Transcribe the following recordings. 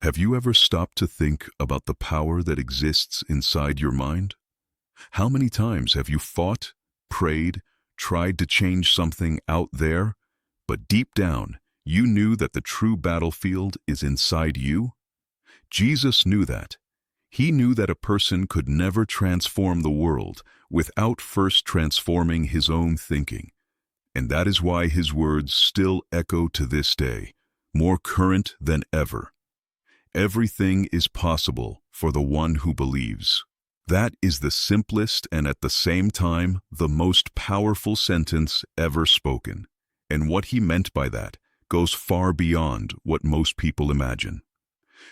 Have you ever stopped to think about the power that exists inside your mind? How many times have you fought, prayed, tried to change something out there, but deep down, you knew that the true battlefield is inside you? Jesus knew that. He knew that a person could never transform the world without first transforming his own thinking. And that is why his words still echo to this day, more current than ever. Everything is possible for the one who believes. That is the simplest and at the same time the most powerful sentence ever spoken. And what he meant by that goes far beyond what most people imagine.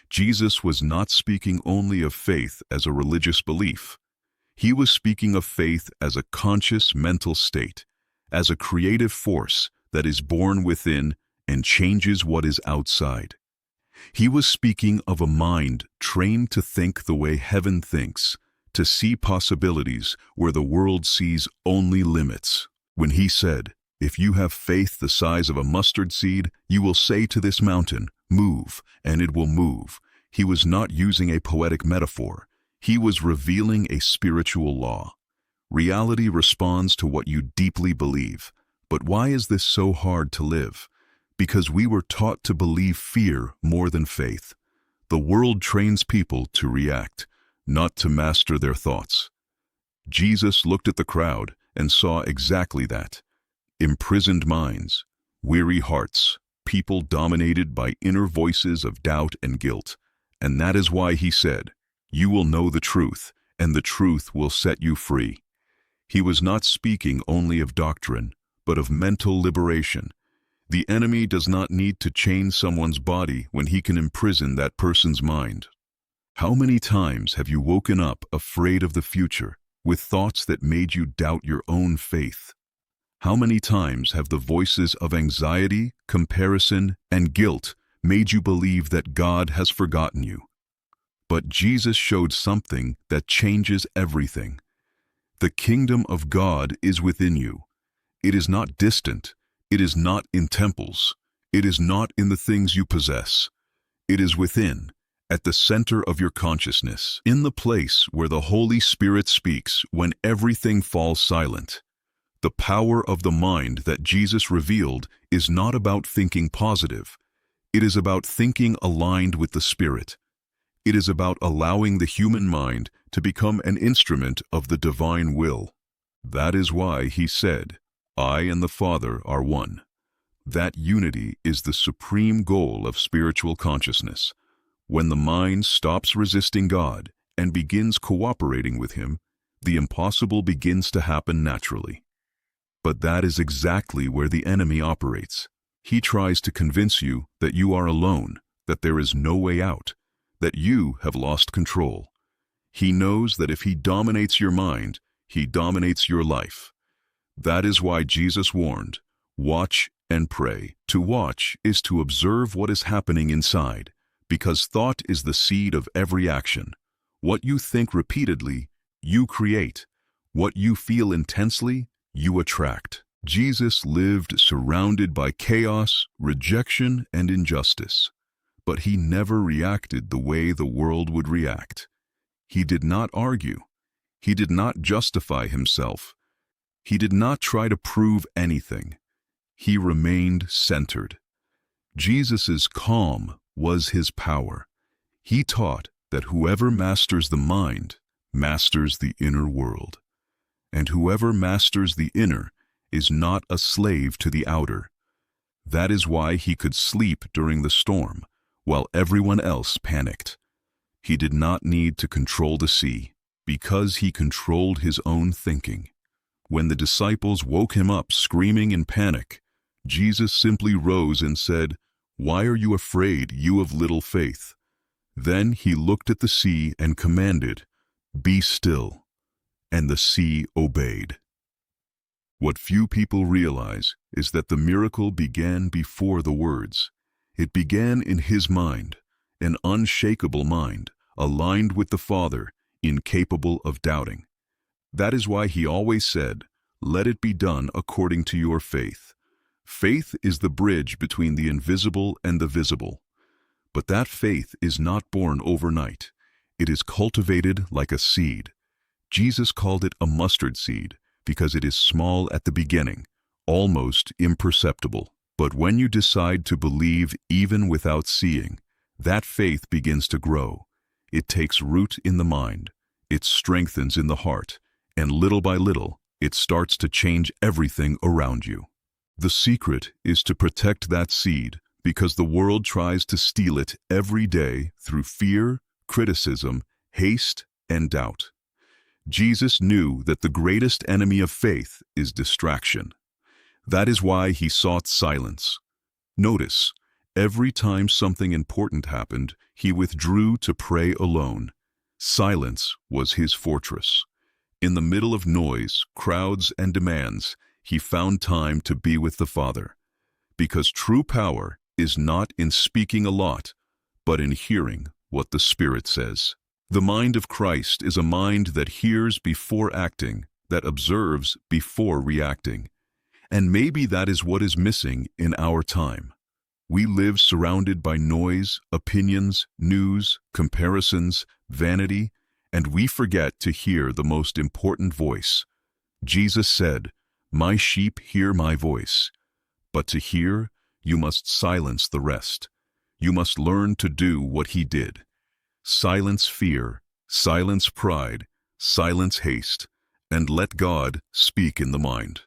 Jesus was not speaking only of faith as a religious belief. He was speaking of faith as a conscious mental state, as a creative force that is born within and changes what is outside. He was speaking of a mind trained to think the way heaven thinks, to see possibilities where the world sees only limits. When he said, "If you have faith the size of a mustard seed, you will say to this mountain, 'Move,' and it will move," he was not using a poetic metaphor. He was revealing a spiritual law. Reality responds to what you deeply believe. But why is this so hard to live? Because we were taught to believe fear more than faith. The world trains people to react, not to master their thoughts. Jesus looked at the crowd and saw exactly that. Imprisoned minds, weary hearts, people dominated by inner voices of doubt and guilt. And that is why he said, "You will know the truth, and the truth will set you free." He was not speaking only of doctrine, but of mental liberation. The enemy does not need to chain someone's body when he can imprison that person's mind. How many times have you woken up afraid of the future, with thoughts that made you doubt your own faith? How many times have the voices of anxiety, comparison, and guilt made you believe that God has forgotten you? But Jesus showed something that changes everything. The kingdom of God is within you. It is not distant. It is not in temples. It is not in the things you possess. It is within, at the center of your consciousness, in the place where the Holy Spirit speaks when everything falls silent. The power of the mind that Jesus revealed is not about thinking positive. It is about thinking aligned with the Spirit. It is about allowing the human mind to become an instrument of the divine will. That is why he said, "I and the Father are one." That unity is the supreme goal of spiritual consciousness. When the mind stops resisting God and begins cooperating with Him, the impossible begins to happen naturally. But that is exactly where the enemy operates. He tries to convince you that you are alone, that there is no way out, that you have lost control. He knows that if he dominates your mind, he dominates your life. That is why Jesus warned, "Watch and pray." To watch is to observe what is happening inside, because thought is the seed of every action. What you think repeatedly, you create. What you feel intensely, you attract. Jesus lived surrounded by chaos, rejection, and injustice. But he never reacted the way the world would react. He did not argue. He did not justify himself. He did not try to prove anything. He remained centered. Jesus' calm was his power. He taught that whoever masters the mind masters the inner world. And whoever masters the inner is not a slave to the outer. That is why he could sleep during the storm, while everyone else panicked. He did not need to control the sea, because he controlled his own thinking. When the disciples woke him up screaming in panic, Jesus simply rose and said, "Why are you afraid, you of little faith?" Then he looked at the sea and commanded, "Be still." And the sea obeyed. What few people realize is that the miracle began before the words. It began in his mind, an unshakable mind, aligned with the Father, incapable of doubting. That is why he always said, "Let it be done according to your faith." Faith is the bridge between the invisible and the visible. But that faith is not born overnight. It is cultivated like a seed. Jesus called it a mustard seed because it is small at the beginning, almost imperceptible. But when you decide to believe even without seeing, that faith begins to grow. It takes root in the mind, it strengthens in the heart, and little by little, it starts to change everything around you. The secret is to protect that seed because the world tries to steal it every day through fear, criticism, haste, and doubt. Jesus knew that the greatest enemy of faith is distraction. That is why he sought silence. Notice, every time something important happened, he withdrew to pray alone. Silence was his fortress. In the middle of noise, crowds, and demands, he found time to be with the Father. Because true power is not in speaking a lot, but in hearing what the Spirit says. The mind of Christ is a mind that hears before acting, that observes before reacting. And maybe that is what is missing in our time. We live surrounded by noise, opinions, news, comparisons, vanity, and we forget to hear the most important voice. Jesus said, "My sheep hear my voice." But to hear, you must silence the rest. You must learn to do what he did. Silence fear, silence pride, silence haste, and let God speak in the mind.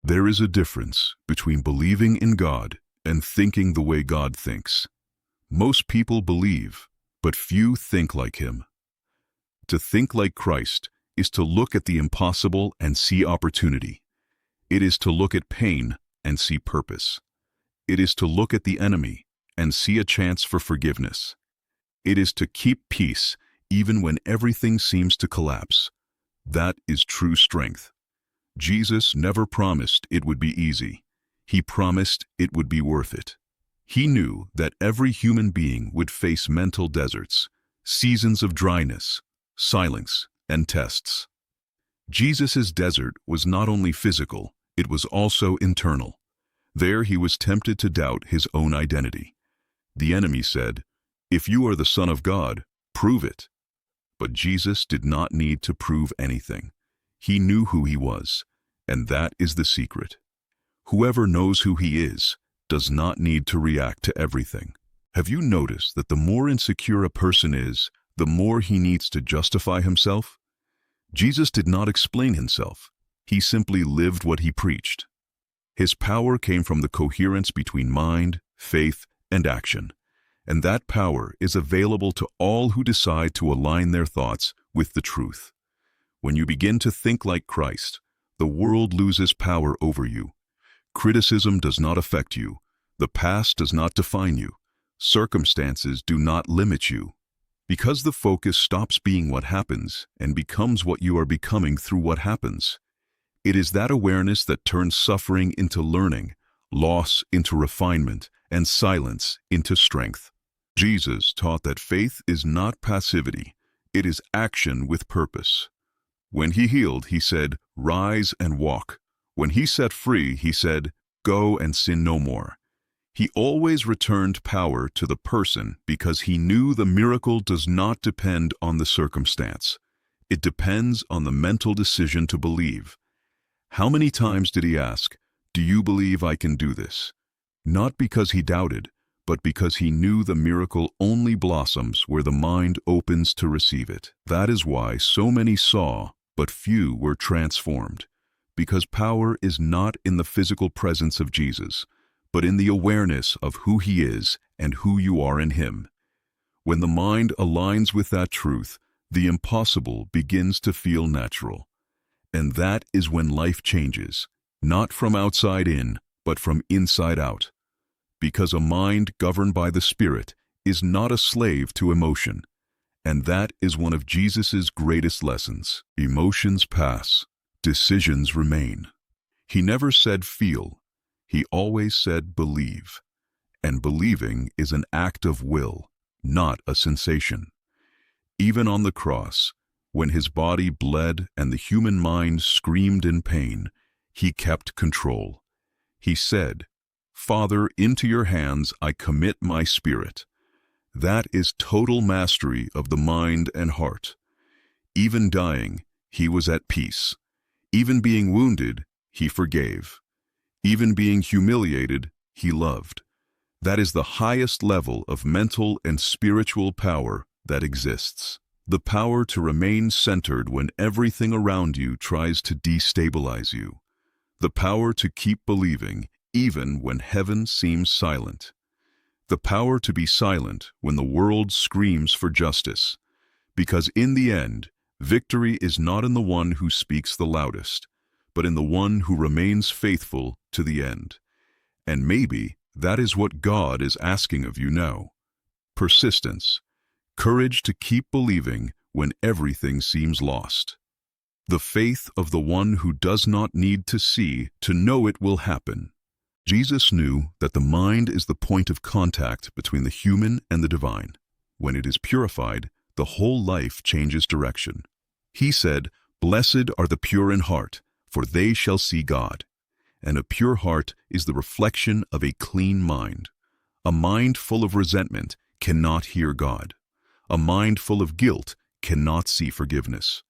There is a difference between believing in God and thinking the way God thinks. Most people believe, but few think like him. To think like Christ is to look at the impossible and see opportunity. It is to look at pain and see purpose. It is to look at the enemy and see a chance for forgiveness. It is to keep peace even when everything seems to collapse. That is true strength. Jesus never promised it would be easy. He promised it would be worth it. He knew that every human being would face mental deserts, seasons of dryness, silence, and tests. Jesus' desert was not only physical, it was also internal. There he was tempted to doubt his own identity. The enemy said, "If you are the Son of God, prove it." But Jesus did not need to prove anything. He knew who he was, and that is the secret. Whoever knows who he is does not need to react to everything. Have you noticed that the more insecure a person is, the more he needs to justify himself? Jesus did not explain himself. He simply lived what he preached. His power came from the coherence between mind, faith, and action. And that power is available to all who decide to align their thoughts with the truth. When you begin to think like Christ, the world loses power over you. Criticism does not affect you. The past does not define you. Circumstances do not limit you. Because the focus stops being what happens and becomes what you are becoming through what happens. It is that awareness that turns suffering into learning, loss into refinement, and silence into strength. Jesus taught that faith is not passivity, it is action with purpose. When he healed, he said, "Rise and walk." When he set free, he said, "Go and sin no more." He always returned power to the person because he knew the miracle does not depend on the circumstance. It depends on the mental decision to believe. How many times did he ask, "Do you believe I can do this?" Not because he doubted, but because he knew the miracle only blossoms where the mind opens to receive it. That is why so many saw, but few were transformed. Because power is not in the physical presence of Jesus, but in the awareness of who he is and who you are in him. When the mind aligns with that truth, the impossible begins to feel natural. And that is when life changes, not from outside in, but from inside out. Because a mind governed by the Spirit is not a slave to emotion. And that is one of Jesus' greatest lessons. Emotions pass, decisions remain. He never said feel, he always said believe. And believing is an act of will, not a sensation. Even on the cross, when his body bled and the human mind screamed in pain, he kept control. He said, "Father, into your hands I commit my spirit." That is total mastery of the mind and heart. Even dying, he was at peace. Even being wounded, he forgave. Even being humiliated, he loved. That is the highest level of mental and spiritual power that exists. The power to remain centered when everything around you tries to destabilize you. The power to keep believing even when heaven seems silent. The power to be silent when the world screams for justice. Because in the end, victory is not in the one who speaks the loudest, but in the one who remains faithful to the end. And maybe that is what God is asking of you now. Persistence. Courage to keep believing when everything seems lost. The faith of the one who does not need to see to know it will happen. Jesus knew that the mind is the point of contact between the human and the divine. When it is purified, the whole life changes direction. He said, "Blessed are the pure in heart, for they shall see God." And a pure heart is the reflection of a clean mind. A mind full of resentment cannot hear God. A mind full of guilt cannot see forgiveness.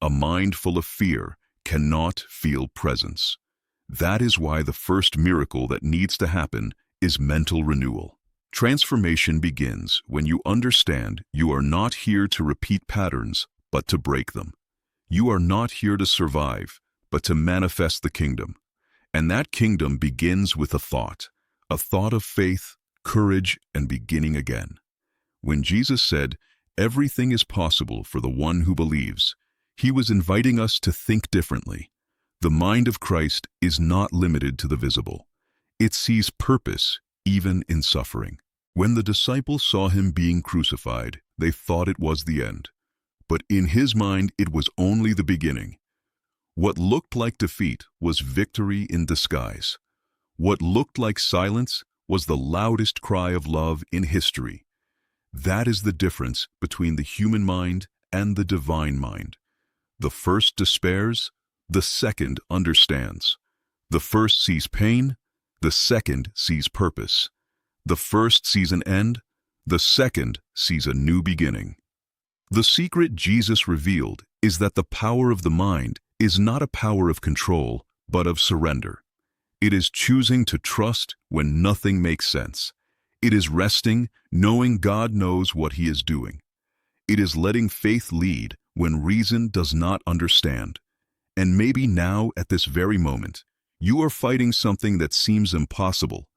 A mind full of fear cannot feel presence. That is why the first miracle that needs to happen is mental renewal. Transformation begins when you understand you are not here to repeat patterns, but to break them. You are not here to survive, but to manifest the kingdom. And that kingdom begins with a thought of faith, courage, and beginning again. When Jesus said, "Everything is possible for the one who believes," he was inviting us to think differently. The mind of Christ is not limited to the visible. It sees purpose even in suffering. When the disciples saw him being crucified, they thought it was the end. But in his mind, it was only the beginning. What looked like defeat was victory in disguise. What looked like silence was the loudest cry of love in history. That is the difference between the human mind and the divine mind. The first despairs, the second understands. The first sees pain, the second sees purpose. The first sees an end, the second sees a new beginning. The secret Jesus revealed is that the power of the mind is not a power of control, but of surrender. It is choosing to trust when nothing makes sense. It is resting, knowing God knows what he is doing. It is letting faith lead when reason does not understand. And maybe now, at this very moment, you are fighting something that seems impossible.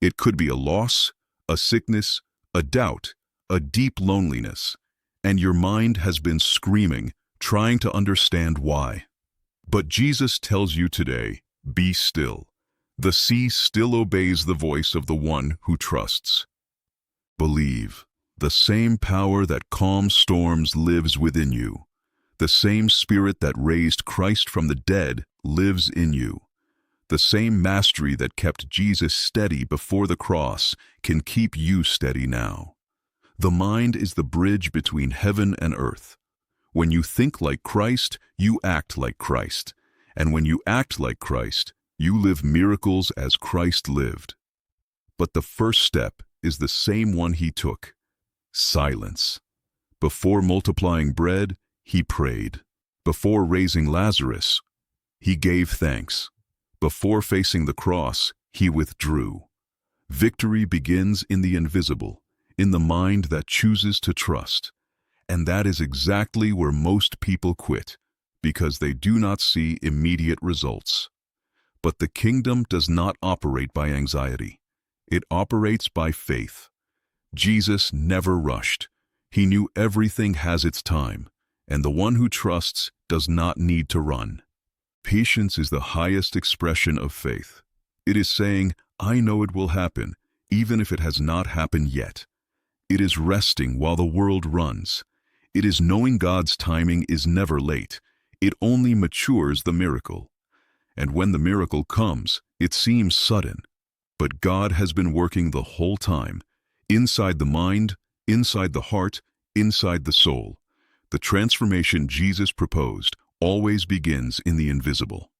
It could be a loss, a sickness, a doubt, a deep loneliness. And your mind has been screaming, trying to understand why. But Jesus tells you today, be still. The sea still obeys the voice of the one who trusts. Believe. The same power that calms storms lives within you. The same spirit that raised Christ from the dead lives in you. The same mastery that kept Jesus steady before the cross can keep you steady now. The mind is the bridge between heaven and earth. When you think like Christ, you act like Christ. And when you act like Christ, you live miracles as Christ lived. But the first step is the same one he took: silence. Before multiplying bread, he prayed. Before raising Lazarus, he gave thanks. Before facing the cross, he withdrew. Victory begins in the invisible, in the mind that chooses to trust. And that is exactly where most people quit, because they do not see immediate results. But the kingdom does not operate by anxiety. It operates by faith. Jesus never rushed. He knew everything has its time, and the one who trusts does not need to run. Patience is the highest expression of faith. It is saying, I know it will happen, even if it has not happened yet. It is resting while the world runs. It is knowing God's timing is never late. It only matures the miracle. And when the miracle comes, it seems sudden. But God has been working the whole time, inside the mind, inside the heart, inside the soul. The transformation Jesus proposed always begins in the invisible.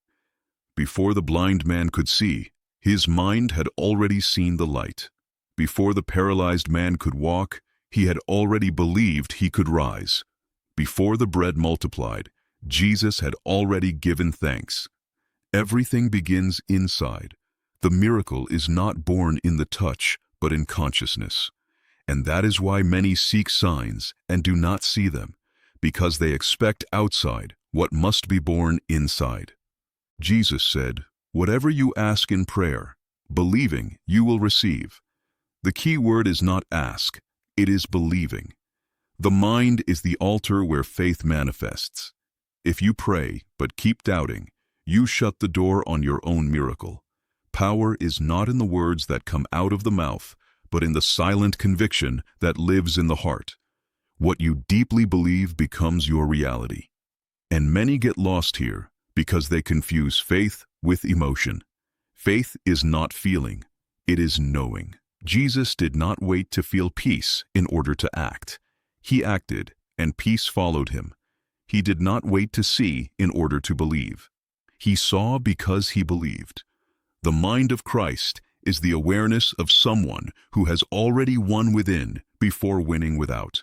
Before the blind man could see, His mind had already seen the light. Before the paralyzed man could walk, he had already believed he could rise. Before the bread multiplied, Jesus had already given thanks. Everything begins inside. The miracle is not born in the touch, but in consciousness. And that is why many seek signs and do not see them, because they expect outside what must be born inside. Jesus said, "Whatever you ask in prayer, believing, you will receive." The key word is not ask, it is believing. The mind is the altar where faith manifests. If you pray but keep doubting, you shut the door on your own miracle. Power is not in the words that come out of the mouth, but in the silent conviction that lives in the heart. What you deeply believe becomes your reality. And many get lost here because they confuse faith with emotion. Faith is not feeling, it is knowing. Jesus did not wait to feel peace in order to act. He acted, and peace followed him. He did not wait to see in order to believe. He saw because he believed. The mind of Christ is the awareness of someone who has already won within before winning without.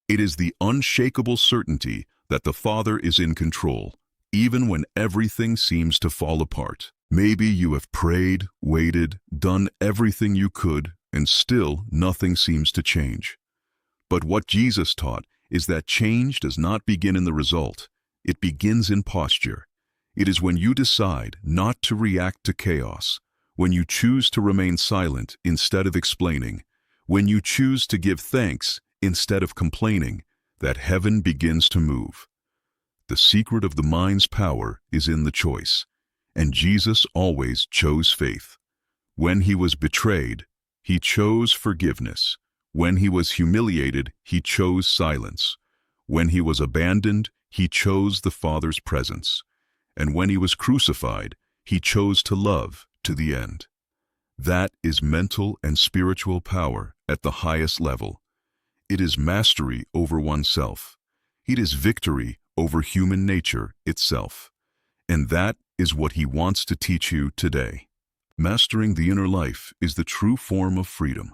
It is the unshakable certainty that the Father is in control, even when everything seems to fall apart. Maybe you have prayed, waited, done everything you could, and still nothing seems to change. But what Jesus taught is that change does not begin in the result. It begins in posture. It is when you decide not to react to chaos, when you choose to remain silent instead of explaining, when you choose to give thanks instead of complaining, that heaven begins to move. The secret of the mind's power is in the choice, and Jesus always chose faith. When he was betrayed, he chose forgiveness. When he was humiliated, he chose silence. When he was abandoned, he chose the Father's presence. And when he was crucified, he chose to love to the end. That is mental and spiritual power at the highest level. It is mastery over oneself. It is victory over human nature itself. And that is what he wants to teach you today. Mastering the inner life is the true form of freedom.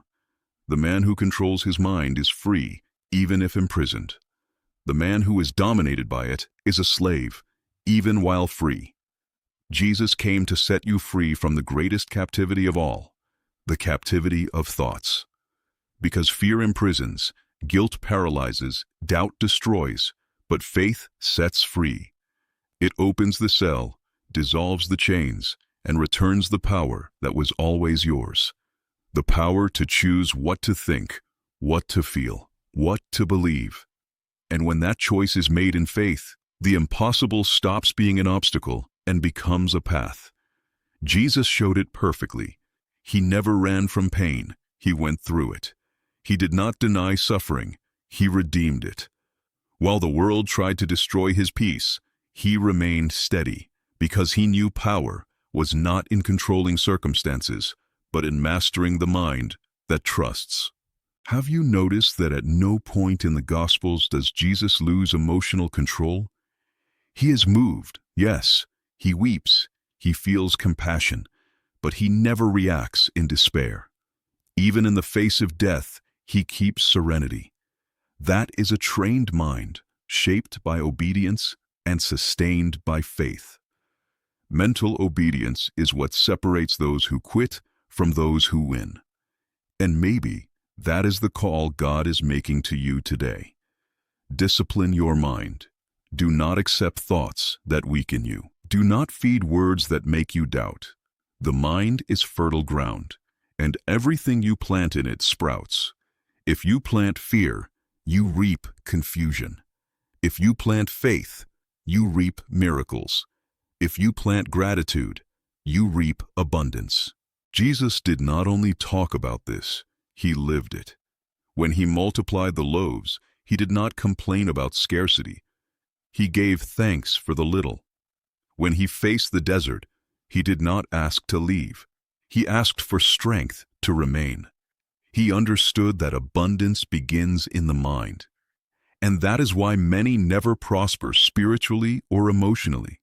The man who controls his mind is free, even if imprisoned. The man who is dominated by it is a slave, even while free. Jesus came to set you free from the greatest captivity of all, the captivity of thoughts. Because fear imprisons, guilt paralyzes, doubt destroys, but faith sets free. It opens the cell, dissolves the chains, and returns the power that was always yours. The power to choose what to think, what to feel, what to believe. And when that choice is made in faith, the impossible stops being an obstacle and becomes a path. Jesus showed it perfectly. He never ran from pain, he went through it. He did not deny suffering, he redeemed it. While the world tried to destroy his peace, he remained steady, because he knew power was not in controlling circumstances, but in mastering the mind that trusts. Have you noticed that at no point in the Gospels does Jesus lose emotional control? He is moved, yes, he weeps, he feels compassion, but he never reacts in despair. Even in the face of death, he keeps serenity. That is a trained mind, shaped by obedience and sustained by faith. Mental obedience is what separates those who quit from those who win. And maybe that is the call God is making to you today. Discipline your mind. Do not accept thoughts that weaken you. Do not feed words that make you doubt. The mind is fertile ground, and everything you plant in it sprouts. If you plant fear, you reap confusion. If you plant faith, you reap miracles. If you plant gratitude, you reap abundance. Jesus did not only talk about this, he lived it. When he multiplied the loaves, he did not complain about scarcity. He gave thanks for the little. When he faced the desert, he did not ask to leave. He asked for strength to remain. He understood that abundance begins in the mind. And that is why many never prosper spiritually or emotionally,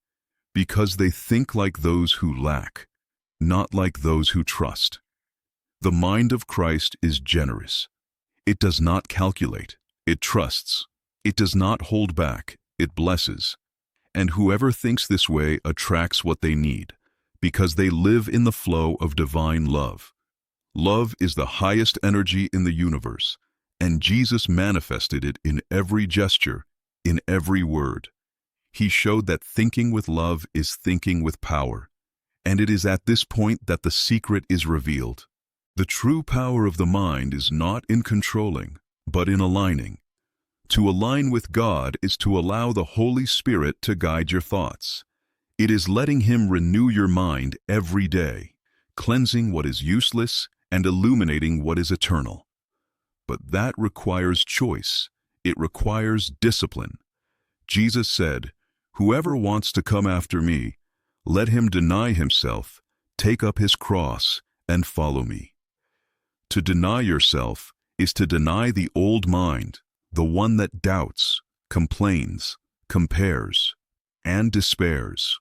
because they think like those who lack. not like those who trust. The mind of Christ is generous. It does not calculate, it trusts. It does not hold back, it blesses. And whoever thinks this way attracts what they need, because they live in the flow of divine love. Love is the highest energy in the universe, and Jesus manifested it in every gesture, in every word. He showed that thinking with love is thinking with power, and it is at this point that the secret is revealed. The true power of the mind is not in controlling, but in aligning. To align with God is to allow the Holy Spirit to guide your thoughts. It is letting Him renew your mind every day, cleansing what is useless and illuminating what is eternal. But that requires choice. It requires discipline. Jesus said, "Whoever wants to come after me, let him deny himself, take up his cross, and follow me." To deny yourself is to deny the old mind, the one that doubts, complains, compares, and despairs.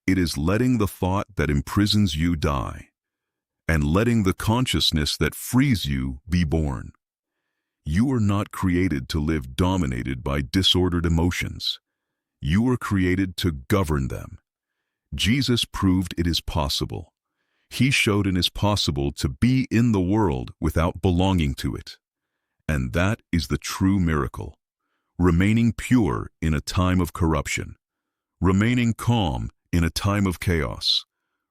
It is letting the thought that imprisons you die, and letting the consciousness that frees you be born. You are not created to live dominated by disordered emotions. You are created to govern them. Jesus proved it is possible. He showed it is possible to be in the world without belonging to it. And that is the true miracle. Remaining pure in a time of corruption. Remaining calm in a time of chaos.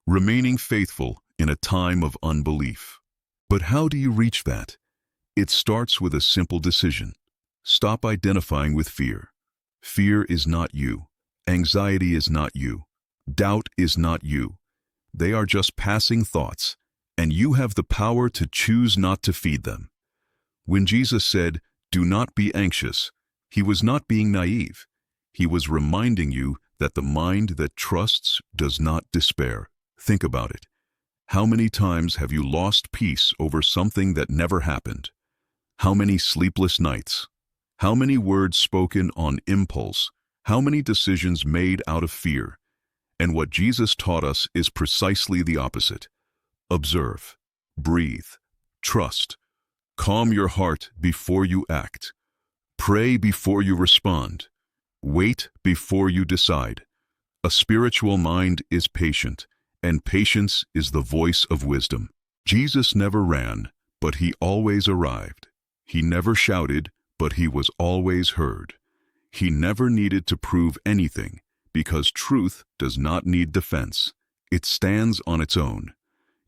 Remaining faithful in a time of unbelief. But how do you reach that? It starts with a simple decision. Stop identifying with fear. Fear is not you. Anxiety is not you. Doubt is not you. They are just passing thoughts, and you have the power to choose not to feed them. When Jesus said, "Do not be anxious," He was not being naive. He was reminding you that the mind that trusts does not despair. Think about it. How many times have you lost peace over something that never happened? How many sleepless nights? How many words spoken on impulse? How many decisions made out of fear? And what Jesus taught us is precisely the opposite. Observe, breathe, trust. Calm your heart before you act. Pray before you respond. Wait before you decide. A spiritual mind is patient, and patience is the voice of wisdom. Jesus never ran, but He always arrived. He never shouted, but He was always heard. He never needed to prove anything, because truth does not need defense. It stands on its own.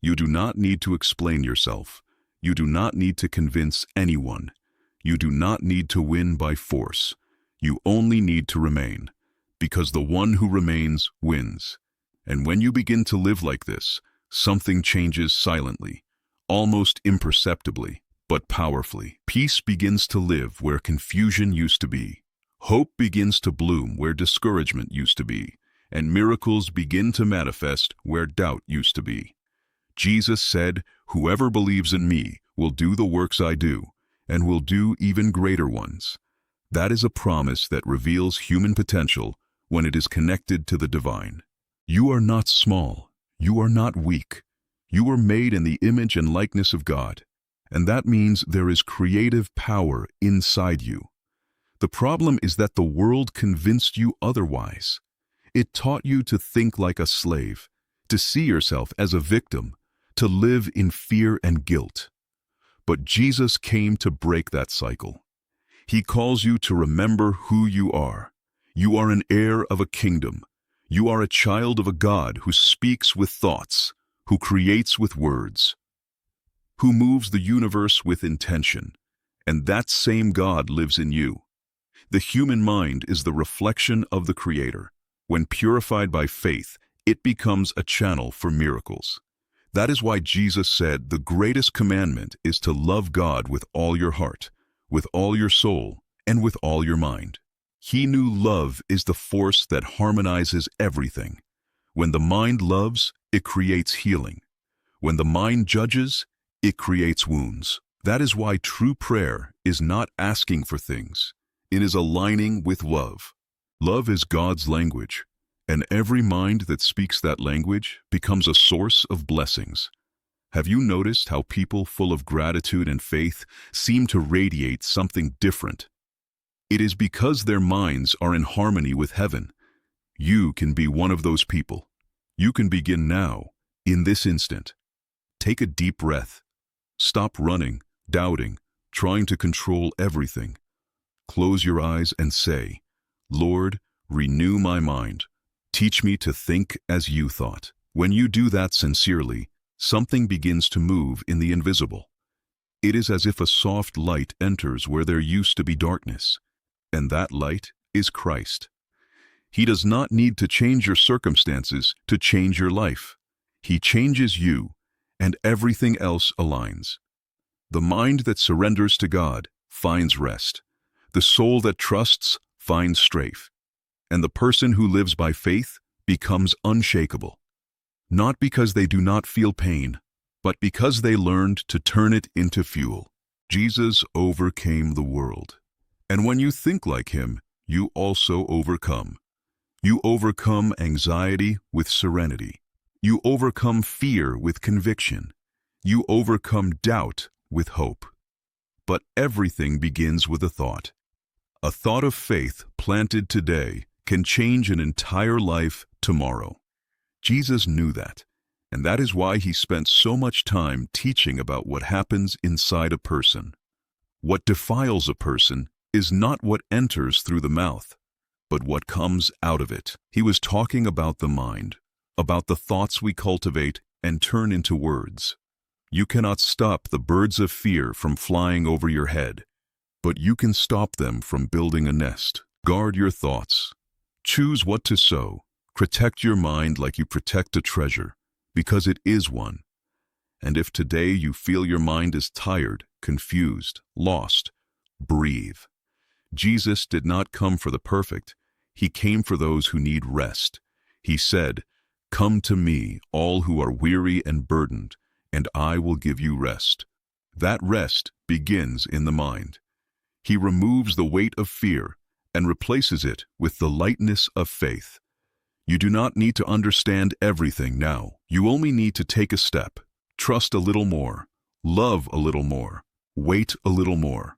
You do not need to explain yourself. You do not need to convince anyone. You do not need to win by force. You only need to remain, because the one who remains wins. And when you begin to live like this, something changes silently, almost imperceptibly, but powerfully. Peace begins to live where confusion used to be. Hope begins to bloom where discouragement used to be, and miracles begin to manifest where doubt used to be. Jesus said, "Whoever believes in me will do the works I do, and will do even greater ones." That is a promise that reveals human potential when it is connected to the divine. You are not small. You are not weak. You are made in the image and likeness of God, and that means there is creative power inside you. The problem is that the world convinced you otherwise. It taught you to think like a slave, to see yourself as a victim, to live in fear and guilt. But Jesus came to break that cycle. He calls you to remember who you are. You are an heir of a kingdom. You are a child of a God who speaks with thoughts, who creates with words, who moves the universe with intention. And that same God lives in you. The human mind is the reflection of the Creator. When purified by faith, it becomes a channel for miracles. That is why Jesus said the greatest commandment is to love God with all your heart, with all your soul, and with all your mind. He knew love is the force that harmonizes everything. When the mind loves, it creates healing. When the mind judges, it creates wounds. That is why true prayer is not asking for things. It is aligning with love. Love is God's language, And every mind that speaks that language becomes a source of blessings. Have you noticed how people full of gratitude and faith seem to radiate something different? It is because their minds are in harmony with heaven. You can be one of those people. You can begin now, in this instant. Take a deep breath. Stop running, doubting, trying to control everything. Close your eyes and say, Lord, renew my mind. Teach me to think as you thought. When you do that sincerely, something begins to move in the invisible. It is as if a soft light enters where there used to be darkness, and that light is Christ. He does not need to change your circumstances to change your life. He changes you, and everything else aligns. The mind that surrenders to God finds rest. The soul that trusts finds strength. And the person who lives by faith becomes unshakable. Not because they do not feel pain, but because they learned to turn it into fuel. Jesus overcame the world. And when you think like him, you also overcome. You overcome anxiety with serenity. You overcome fear with conviction. You overcome doubt with hope. But everything begins with a thought. A thought of faith planted today can change an entire life tomorrow. Jesus knew that, and that is why he spent so much time teaching about what happens inside a person. What defiles a person is not what enters through the mouth, but what comes out of it. He was talking about the mind, about the thoughts we cultivate and turn into words. You cannot stop the birds of fear from flying over your head, but you can stop them from building a nest. Guard your thoughts. Choose what to sow. Protect your mind like you protect a treasure, because it is one. And if today you feel your mind is tired, confused, lost, breathe. Jesus did not come for the perfect. He came for those who need rest. He said, "Come to me, all who are weary and burdened, and I will give you rest." That rest begins in the mind. He removes the weight of fear and replaces it with the lightness of faith. You do not need to understand everything now. You only need to take a step, trust a little more, love a little more, wait a little more.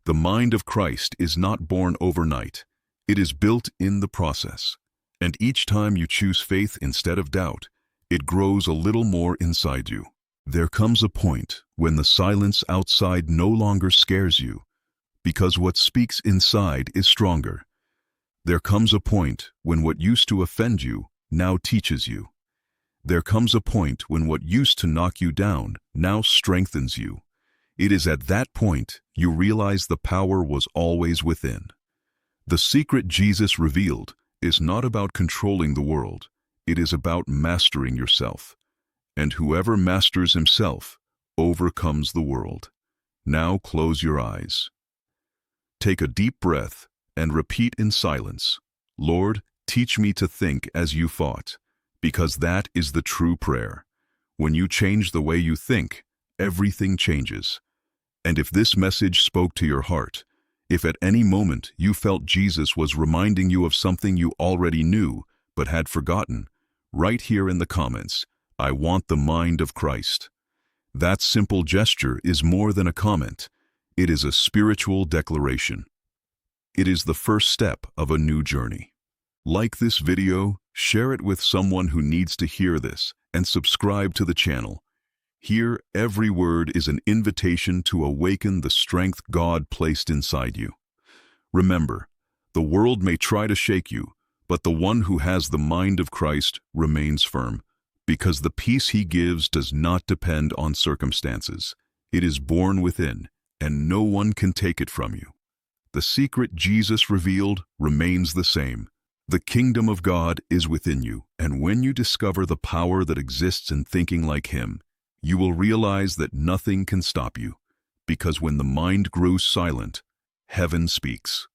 The mind of Christ is not born overnight. It is built in the process. And each time you choose faith instead of doubt, it grows a little more inside you. There comes a point when the silence outside no longer scares you, because what speaks inside is stronger. There comes a point when what used to offend you now teaches you. There comes a point when what used to knock you down now strengthens you. It is at that point you realize the power was always within. The secret Jesus revealed is not about controlling the world. It is about mastering yourself. And whoever masters himself overcomes the world. Now close your eyes. Take a deep breath and repeat in silence, "Lord, teach me to think as you thought," because that is the true prayer. When you change the way you think, everything changes. And if this message spoke to your heart, if at any moment you felt Jesus was reminding you of something you already knew but had forgotten, write here in the comments, "I want the mind of Christ." That simple gesture is more than a comment. It is a spiritual declaration. It is the first step of a new journey. Like this video, share it with someone who needs to hear this, and subscribe to the channel. Here, every word is an invitation to awaken the strength God placed inside you. Remember, the world may try to shake you, but the one who has the mind of Christ remains firm, because the peace he gives does not depend on circumstances. It is born within, and no one can take it from you. The secret Jesus revealed remains the same. The kingdom of God is within you, and when you discover the power that exists in thinking like him, you will realize that nothing can stop you, because when the mind grows silent, heaven speaks.